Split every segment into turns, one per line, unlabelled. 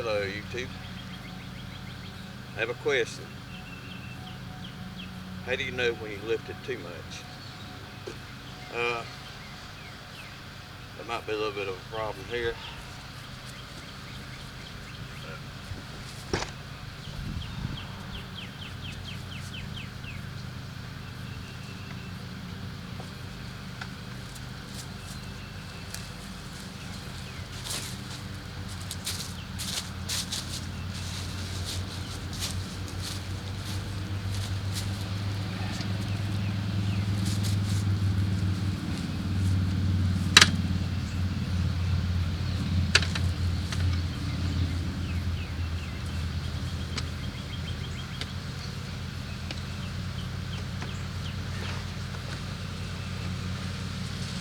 Hello YouTube. I have a question. How do you know when you lifted too much? Uh, there might be a little bit of a problem here.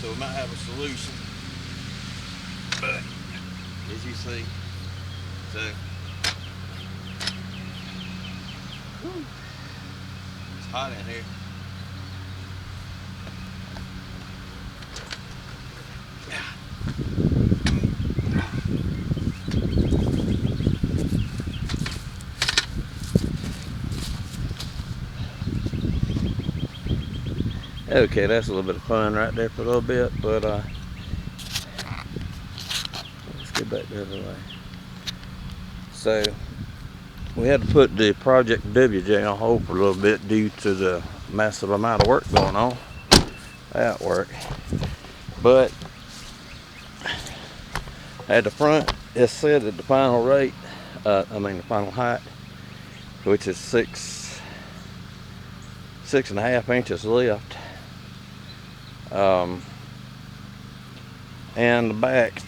So we might have a solution. But as you see, so it's hot in here. Okay, that's a little bit of fun right there for a little bit, but let's get back the other way. So we had to put the Project WJ on hold for a little bit due to the massive amount of work going on at work. But at the front, it's set at the final rate, the final height, which is 6.5 inches lift. And the back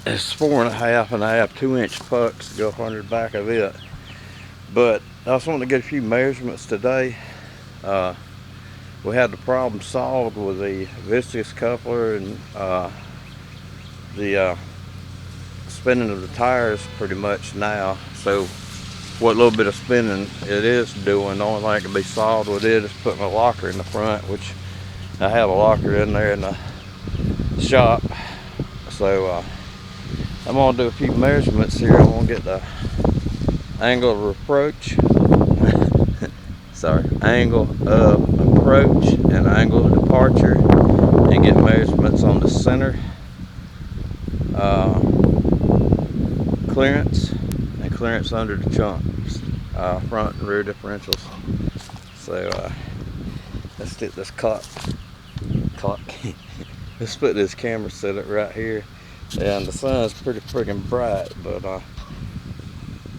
is 4.5 and I have 2-inch pucks to go up under the back of it. But I just wanted to get a few measurements today. We had the problem solved with the viscous coupler and the spinning of the tires pretty much now. So what little bit of spinning it is doing, the only thing that can be solved with it is putting a locker in the front, which I have a locker in there in the shop. So I'm going to do a few measurements here. I'm going to get the angle of approach, angle of approach and angle of departure, and get measurements on the center, clearance, and clearance under the chunks, front and rear differentials. So let's get this clock. Let's put this camera setup right here, and the sun's pretty freaking bright, but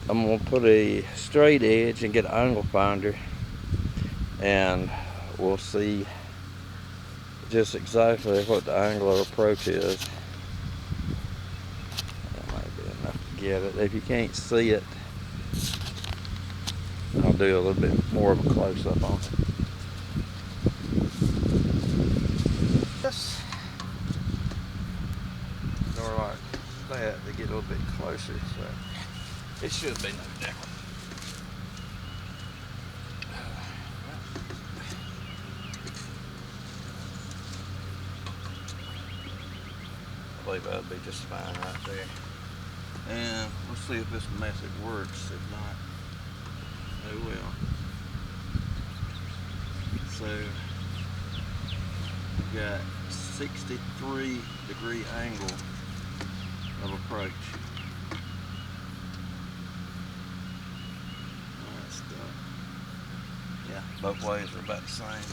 I'm gonna put a straight edge and get an angle finder, and we'll see just exactly what the angle of approach is. That might be enough to get it. If you can't see it, I'll do a little bit more of a close-up on it. Or like that to get a little bit closer, so it should be no different. I believe that'll be just fine right there. And we'll see if this method works. If not, oh well. So we've got 63-degree angle of approach. Yeah, both ways are about the same.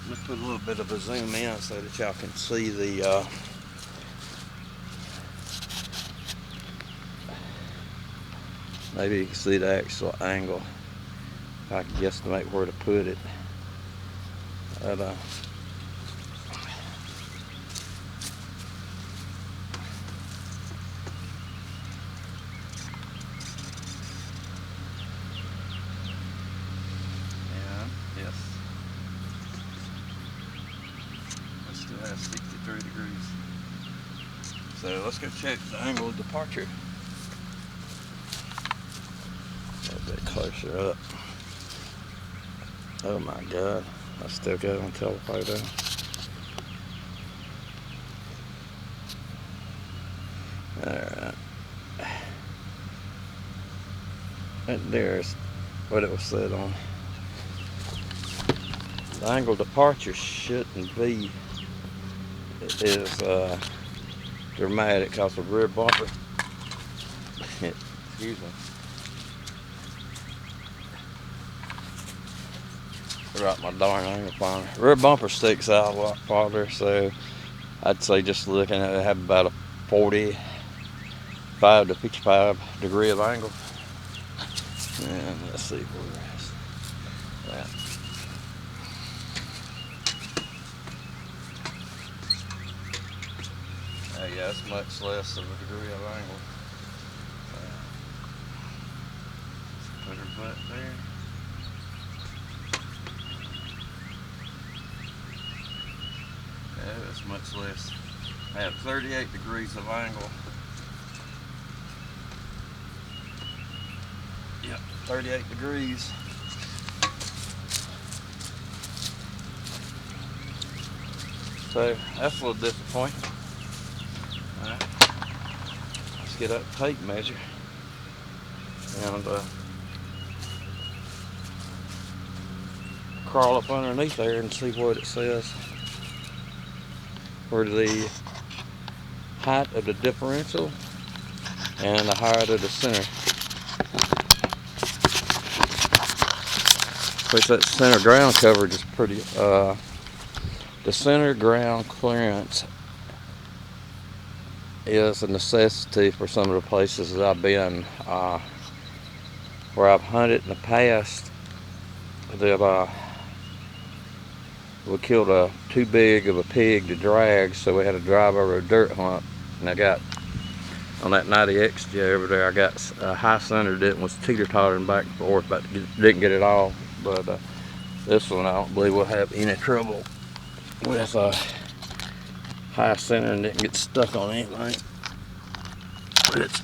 Let's put a little bit of a zoom in so that y'all can see the maybe you can see the actual angle. If I can guesstimate where to put it. But, yes. It still has 63 degrees. So let's go check the angle of departure. A little bit closer up. Oh my God, I still got it on telephoto. Alright. Right there's what it was set on. The angle departure shouldn't be is dramatic because the rear bumper, excuse me, right, my darn angle finder. Rear bumper sticks out a lot farther, so I'd say just looking at it, have about a 45 to 55 degree of angle. And let's see where it's at. Yeah, it's much less of a degree of angle. Put her butt there. Yeah, it's much less. I have 38 degrees of angle. Yep, 38 degrees. So that's a little disappointing. Alright, let's get that tape measure and crawl up underneath there and see what it says for the height of the differential and the height of the center. Which that center ground coverage is pretty, the center ground clearance is a necessity for some of the places that I've been, where I've hunted in the past. We killed too big of a pig to drag, so we had to drive over a dirt hump. And I got on that 90XJ over there, I got high centered it and was teeter-tottering back and forth, but didn't get it all. But this one, I don't believe we'll have any trouble with high center and didn't get stuck on anything. But it's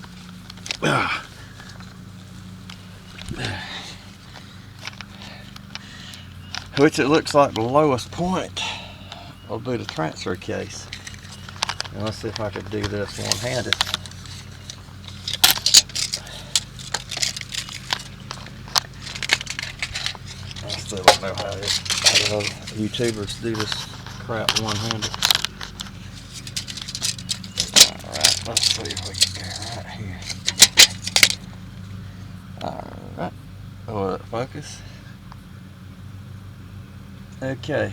which it looks like the lowest point will be the transfer case. And let's see if I could do this one-handed. I still don't know how YouTubers do this crap one-handed. Alright, let's see if we can go right here. Alright, will it focus? Okay,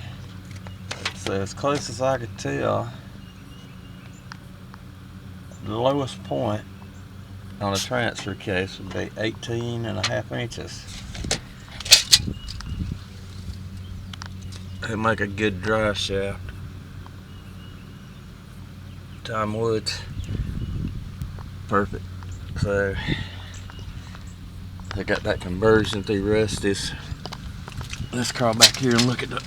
so as close as I could tell, the lowest point on a transfer case would be 18.5 inches. It'd make a good dry shaft. Time Woods, perfect. So I got that conversion through Rusty's. Let's crawl back here and look at the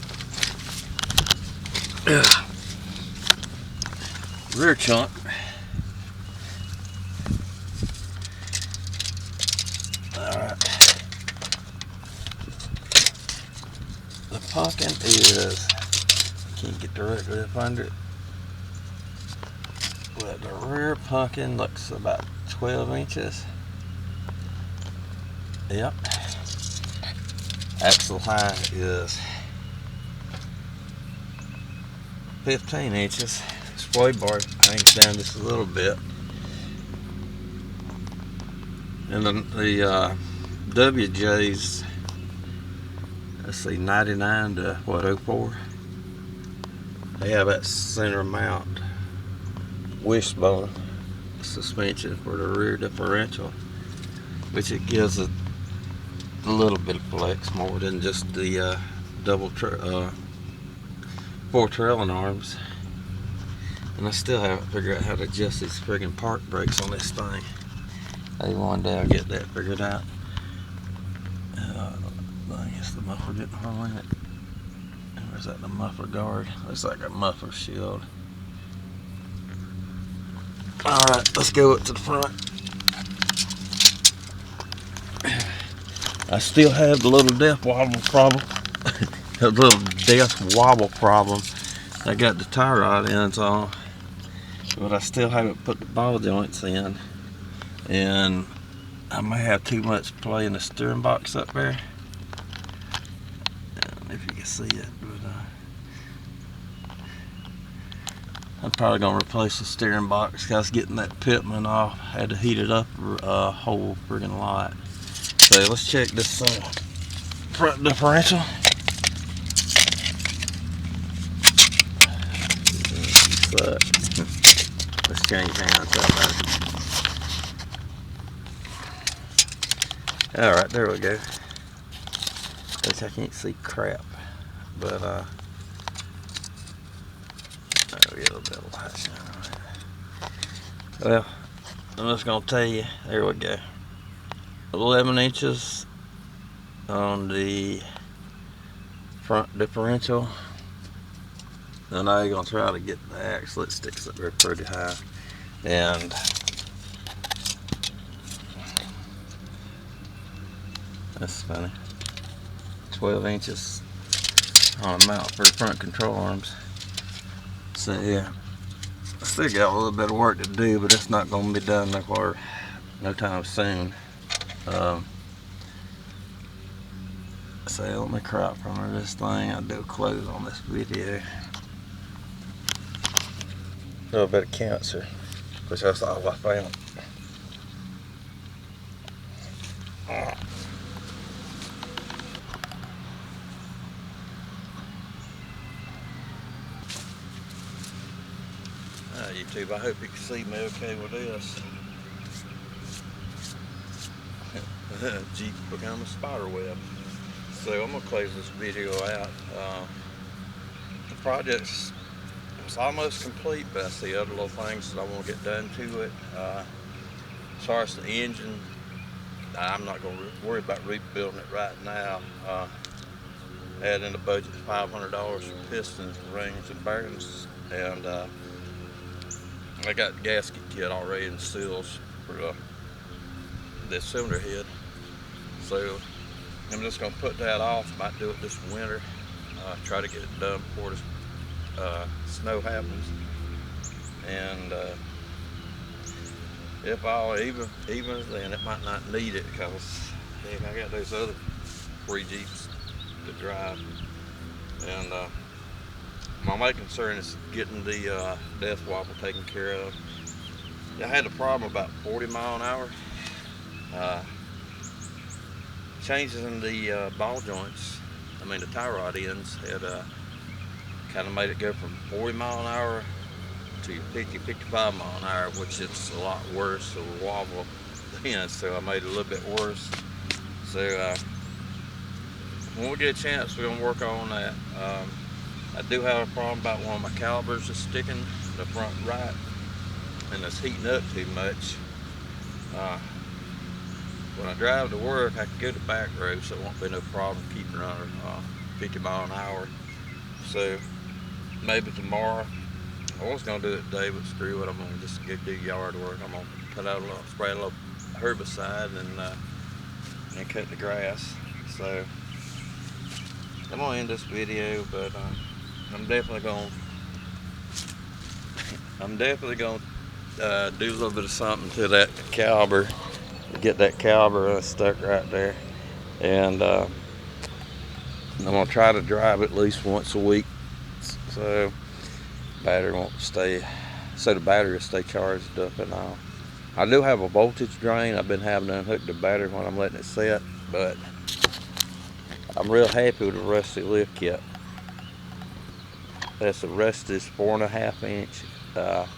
rear chunk. Alright. The pumpkin is, can't get directly up under it, but the rear pumpkin looks about 12 inches. Yep. Axle height is 15 inches. Sway bar hangs down just a little bit. And the WJ's, let's see, 99 to what, 04? They have that center mount wishbone suspension for the rear differential, which it gives it a little bit of flex, more than just the four trailing arms. And I still haven't figured out how to adjust these friggin' park brakes on this thing. Maybe one day I'll get that figured out. I guess the muffler didn't hole in it. Where's that, the muffler guard? Looks like a muffler shield. Alright, let's go up to the front. I still have the little death wobble problem. The little death wobble problem. I got the tie rod ends on, but I still haven't put the ball joints in. And I may have too much play in the steering box up there. I don't know if you can see it, but I'm probably gonna replace the steering box because getting that pitman off, had to heat it up a whole friggin' lot. So let's check this front differential. Let's change hands. All right, there we go. Which I can't see crap, but we get a little bit of light shine on it. Well, I'm just gonna tell you. There we go. 11 inches on the front differential. And now you're gonna try to get the axle. It sticks up there pretty high, and that's funny. 12 inches on a mount for the front control arms. So yeah, I still got a little bit of work to do, but it's not gonna be done no time soon. So let me crop from this thing. I'll do a close on this video. A little bit of cancer, which that's all I found. YouTube, I hope you can see me okay with this. Jeep become a spider web. So I'm gonna close this video out. The project's almost complete, but I see other little things that I want to get done to it. As far as the engine, I'm not gonna worry about rebuilding it right now. Add in the budget $500 for pistons, rings, and bearings, and I got the gasket kit already in seals for this cylinder head. So I'm just gonna put that off. Might do it this winter. Try to get it done before the snow happens. And if even then, it might not need it because I got those other 3 Jeeps to drive. And my main concern is getting the death wobble taken care of. I had a problem about 40 mile an hour. Changes in the ball joints, the tie rod ends, had kind of made it go from 40 mile an hour to 50, 55 mile an hour, which it's a lot worse, so the wobble then, so I made it a little bit worse. So when we get a chance, we're gonna work on that. I do have a problem about one of my calipers is sticking the front right, and it's heating up too much. When I drive to work, I can go to back road, so it won't be no problem keeping under 50 mile an hour. So maybe tomorrow. I was gonna do it today, but screw it. I'm gonna just go do yard work. I'm gonna put out spray a little herbicide and cut the grass. So I'm gonna end this video, but I'm definitely gonna do a little bit of something to that caliper. Get that caliper stuck right there, and I'm gonna try to drive at least once a week, so battery won't stay, so the battery will stay charged up and all. I do have a voltage drain. I've been having to unhook the battery when I'm letting it set, but I'm real happy with the Rusty lift kit. That's a Rusty's 4.5 inch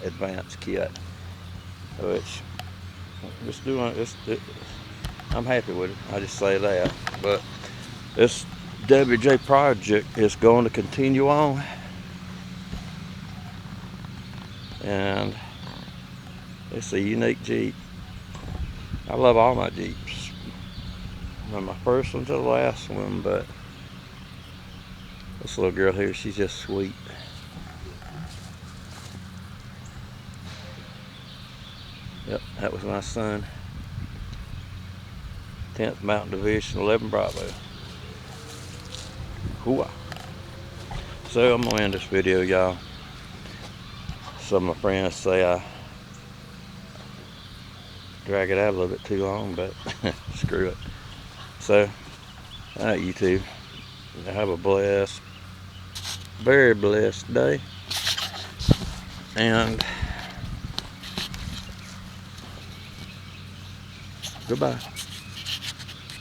advanced kit, which just doing it, I'm happy with it. I just say that. But this WJ project is going to continue on, and it's a unique Jeep. I love all my Jeeps, from my first one to the last one, but this little girl here, she's just sweet. Yep, that was my son. 10th Mountain Division, 11 Bravo. Hooah. So I'm gonna end this video, y'all. Some of my friends say I drag it out a little bit too long, but screw it. So, alright, you two, have a blessed, very blessed day, and goodbye.